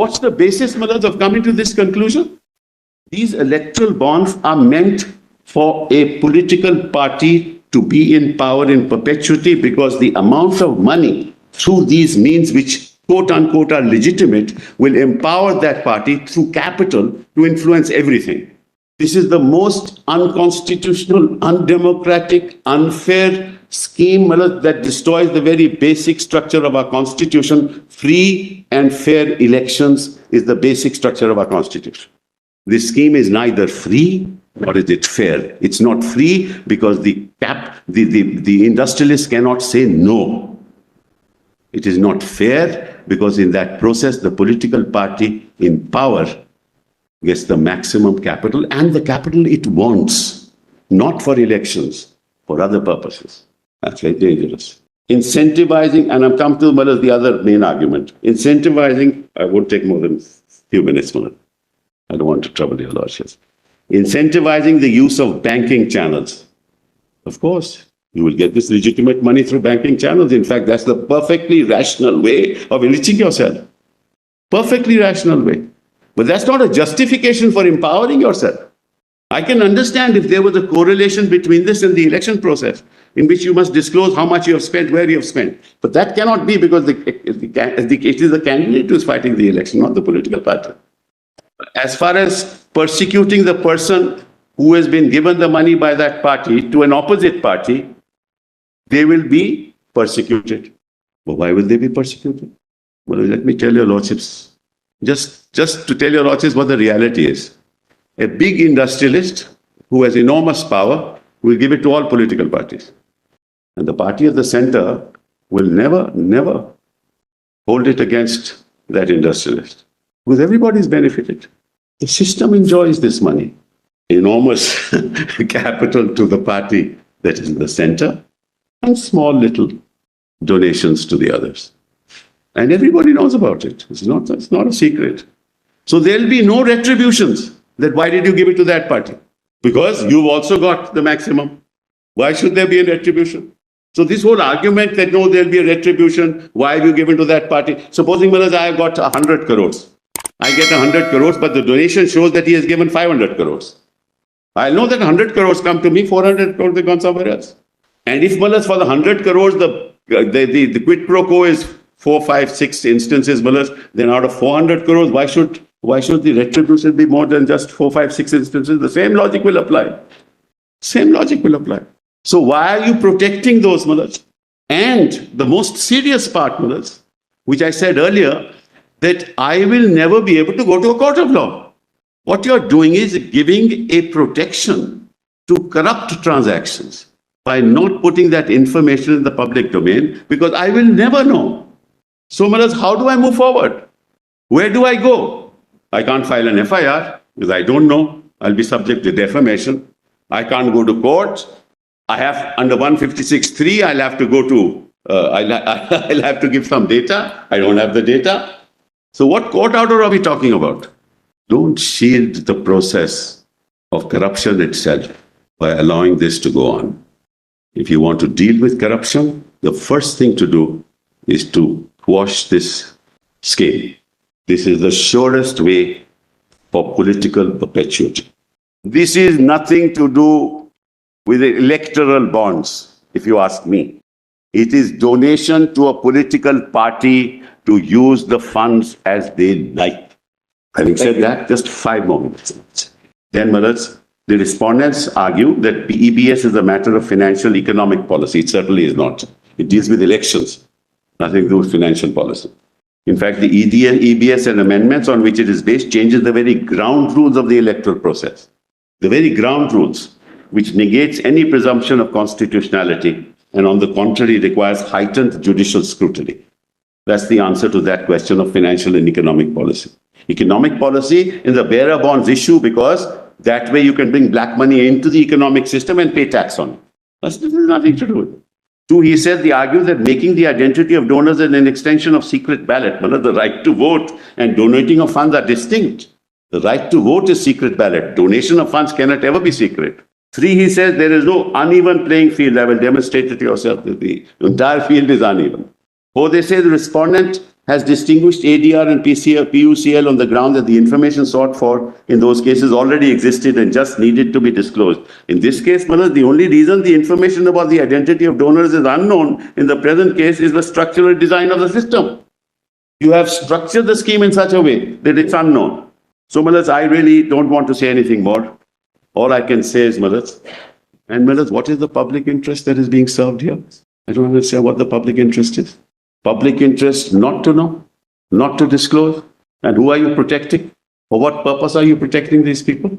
What's the basis, Malad, of coming to this conclusion? These electoral bonds are meant for a political party to be in power in perpetuity, because the amount of money through these means, which quote unquote are legitimate, will empower that party through capital to influence everything. This is the most unconstitutional, undemocratic, unfair scheme that destroys the very basic structure of our constitution. Free and fair elections is the basic structure of our constitution. This scheme is neither free nor is it fair. It's not free because the industrialists cannot say no. It is not fair because in that process, the political party in power gets the maximum capital, and the capital it wants, not for elections, for other purposes. That's very dangerous. Incentivizing, and I'm come to the other main argument. Incentivizing, I won't take more than a few minutes, Malad. I don't want to trouble your lordships. Incentivizing the use of banking channels. Of course, you will get this legitimate money through banking channels. In fact, that's the perfectly rational way of enriching yourself. Perfectly rational way. But that's not a justification for empowering yourself. I can understand if there was a correlation between this and the election process, in which you must disclose how much you have spent, where you have spent. But that cannot be, because it is the candidate who is fighting the election, not the political party. As far as persecuting the person who has been given the money by that party to an opposite party, they will be persecuted. But why will they be persecuted? Well, let me tell your lordships. Just to tell your lordships what the reality is. A big industrialist who has enormous power will give it to all political parties. And the party of the center will never hold it against that industrialist. Because everybody is benefited. The system enjoys this money. Enormous capital to the party that is in the center, and small little donations to the others. And everybody knows about it. It's not a secret. So there'll be no retributions. That why did you give it to that party? Because you've also got the maximum. Why should there be a retribution? So this whole argument that no, there'll be a retribution, why have you given to that party? Supposing, Maharaj, I have got 100 crores. I get 100 crores, but the donation shows that he has given 500 crores. I know that 100 crores come to me, 400 crores have gone somewhere else. And if, Maharaj, for the 100 crores, the quid pro quo is 4, 5, 6 instances, then out of 400 crores, why should the retribution be more than just 4, 5, 6 instances? The same logic will apply. Same logic will apply. So why are you protecting those, Malaj? And the most serious part, Malaj, which I said earlier, that I will never be able to go to a court of law. What you're doing is giving a protection to corrupt transactions by not putting that information in the public domain, because I will never know. So, Malaj, how do I move forward? Where do I go? I can't file an FIR because I don't know. I'll be subject to defamation. I can't go to court. I have, under 156(3), I'll have to go to, I'll have to give some data. I don't have the data. So what court order are we talking about? Don't shield the process of corruption itself by allowing this to go on. If you want to deal with corruption, the first thing to do is to quash this scheme. This is the surest way for political perpetuity. This is nothing to do with electoral bonds, if you ask me. It is donation to a political party to use the funds as they like. Having said that, just 5 more minutes. Then, Maharaj, the respondents argue that EBS is a matter of financial economic policy. It certainly is not. It deals with elections, nothing to do with financial policy. In fact, the EBS and amendments on which it is based changes the very ground rules of the electoral process. The very ground rules, which negates any presumption of constitutionality and on the contrary requires heightened judicial scrutiny. That's the answer to that question of financial and economic policy. Economic policy in the bearer bonds issue because that way you can bring black money into the economic system and pay tax on it. This has nothing to do with it. 2, he said, they argue that making the identity of donors an extension of secret ballot, the right to vote and donating of funds are distinct. The right to vote is secret ballot. Donation of funds cannot ever be secret. 3, he says, there is no uneven playing field. I will demonstrate it to yourself that the entire field is uneven. 4, they say the respondent has distinguished ADR and PUCL on the ground that the information sought for in those cases already existed and just needed to be disclosed. In this case, the only reason the information about the identity of donors is unknown in the present case is the structural design of the system. You have structured the scheme in such a way that it's unknown. So, I really don't want to say anything more. All I can say is, what is the public interest that is being served here? I don't understand what the public interest is. Public interest not to know, not to disclose. And who are you protecting? For what purpose are you protecting these people?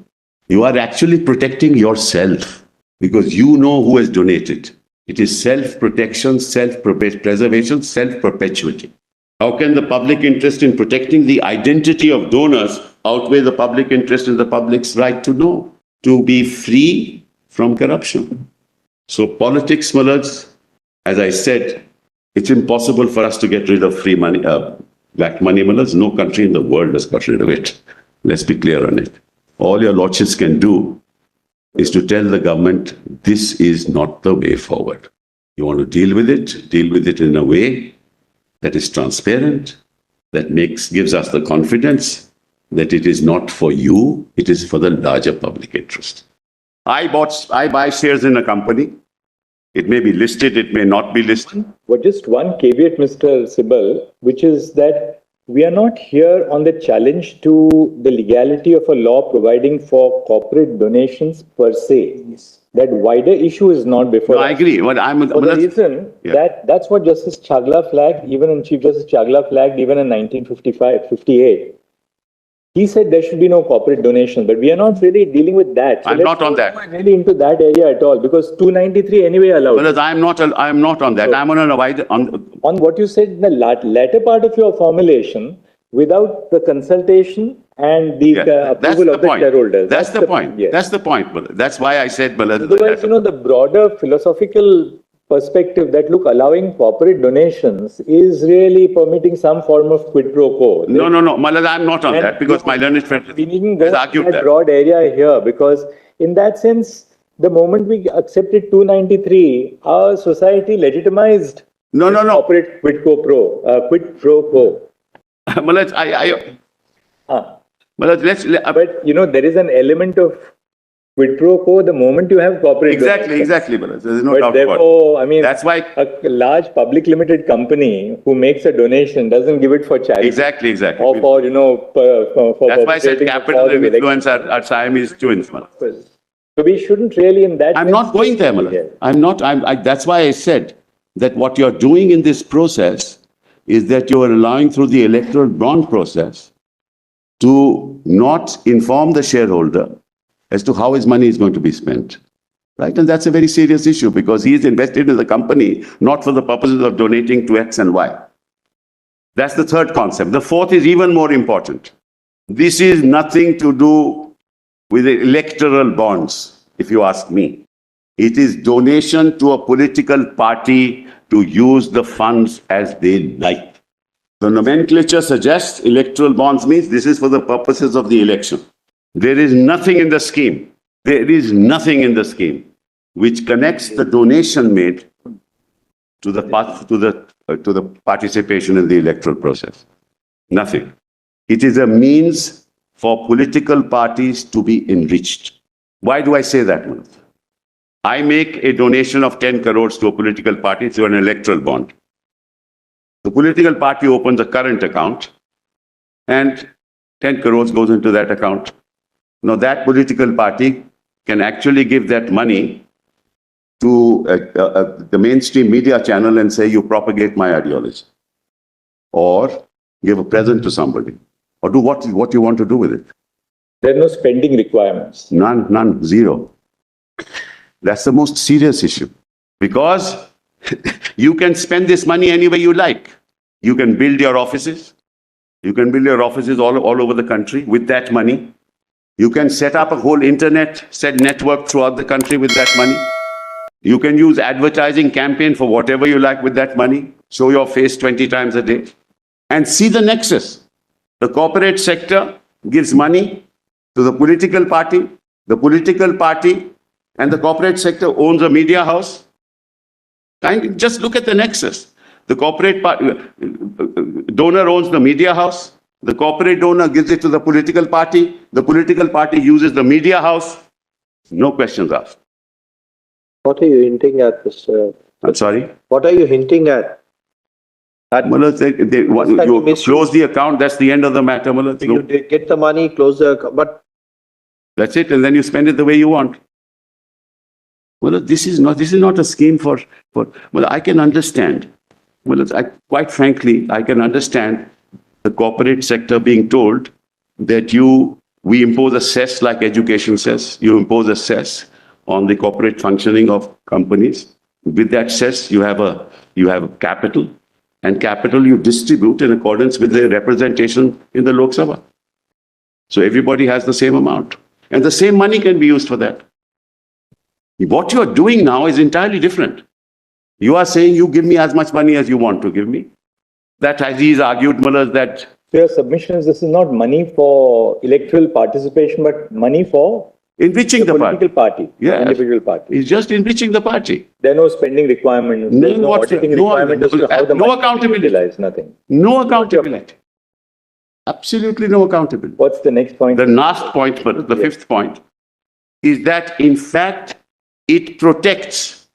You are actually protecting yourself because you know who has donated. It is self-protection, self-preservation, self-perpetuity. How can the public interest in protecting the identity of donors outweigh the public interest in the public's right to know, to be free from corruption? So politics, as I said, it's impossible for us to get rid of free money, black money. No country in the world has got rid of it. Let's be clear on it. All your lordships can do is to tell the government, this is not the way forward. You want to deal with it in a way that is transparent, that gives us the confidence that it is not for you, it is for the larger public interest. I buy shares in a company. It may be listed, it may not be listed. Well, just one caveat, Mr. Sibal, which is that we are not here on the challenge to the legality of a law providing for corporate donations per se. Yes. That wider issue is not before us. I agree. But for the reason that's what Justice Chagla flagged, Chief Justice Chagla flagged even in 1958. He said there should be no corporate donation, but we are not really dealing with that. So I'm not on that. Really into that area at all, because 293 anyway allowed. Well, I'm not on that. So, I'm on a wider on what you said in the latter part of your formulation, without the consultation and the approval of the shareholders. That's the point. Yes. That's the point. That's why I said. Otherwise, the broader philosophical perspective that allowing corporate donations is really permitting some form of quid pro quo. No, I'm not on that because my learned friend has argued that broad area here, because in that sense, the moment we accepted 293, our society legitimized corporate quid pro quo. But there is an element of quid pro quo the moment you have corporate exactly. There's no doubt about it. That's why a large public limited company who makes a donation doesn't give it for charity. Exactly. Or for that's why I said capital and influence are Siamese twins. So we shouldn't really in that. I'm not going there, I'm not. That's why I said that what you're doing in this process is that you are allowing through the electoral bond process to not inform the shareholder as to how his money is going to be spent, right? And that's a very serious issue because he is invested in the company, not for the purposes of donating to X and Y. That's the third concept. The fourth is even more important. This is nothing to do with electoral bonds, if you ask me. It is donation to a political party to use the funds as they like. The nomenclature suggests electoral bonds means this is for the purposes of the election. There is nothing in the scheme. Which connects the donation made to the participation in the electoral process. Nothing. It is a means for political parties to be enriched. Why do I say that? I make a donation of 10 crores to a political party through an electoral bond. The political party opens a current account and 10 crores goes into that account. Now that political party can actually give that money to the mainstream media channel and say, you propagate my ideology. Or give a present to somebody. Or do what you want to do with it. There are no spending requirements. None, zero. That's the most serious issue. Because you can spend this money any way you like. You can build your offices. You can build your offices all over the country with that money. You can set up a whole network throughout the country with that money. You can use advertising campaign for whatever you like with that money. Show your face 20 times a day. And see the nexus. The corporate sector gives money to the political party. The political party and the corporate sector owns a media house. And just look at the nexus. The corporate donor owns the media house. The corporate donor gives it to the political party. The political party uses the media house. No questions asked. What are you hinting at, Mr.? I'm sorry? What are you hinting at? Mullah, you close the account, that's the end of the matter, Mullah. You get the money, close the account, but That's it, and then you spend it the way you want. Well, this is not a scheme for well, I can understand. Well, quite frankly, I can understand the corporate sector being told that we impose a cess like education cess. You impose a cess on the corporate functioning of companies. With that cess, you have a capital, and capital you distribute in accordance with the representation in the Lok Sabha. So everybody has the same amount, and the same money can be used for that. What you are doing now is entirely different. You are saying you give me as much money as you want to give me. That Aziz argued, Mullah, that So your submission is this is not money for electoral participation, but money for enriching the political party, Yes. individual party. It's just enriching the party. There are no spending requirements, there's no auditing requirement as to how the no money is accountability. utilized, nothing. No accountability. Absolutely no accountability. What's the next point? The last point, but the fifth point, is that in fact it protects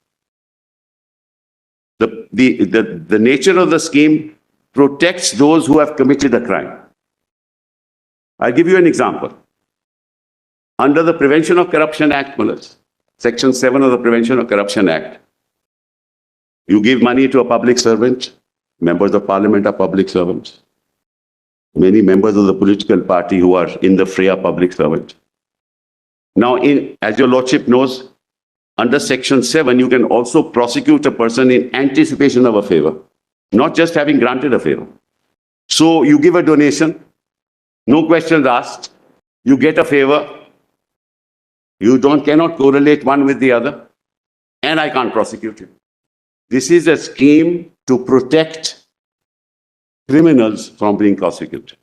the nature of the scheme protects those who have committed a crime. I'll give you an example. Under the Prevention of Corruption Act, Section 7 of the Prevention of Corruption Act, you give money to a public servant. Members of Parliament are public servants. Many members of the political party who are in the fray are public servants. Now, as your Lordship knows, under Section 7, you can also prosecute a person in anticipation of a favor, not just having granted a favor. So you give a donation, no questions asked, you get a favor, you cannot correlate one with the other, and I can't prosecute you. This is a scheme to protect criminals from being prosecuted.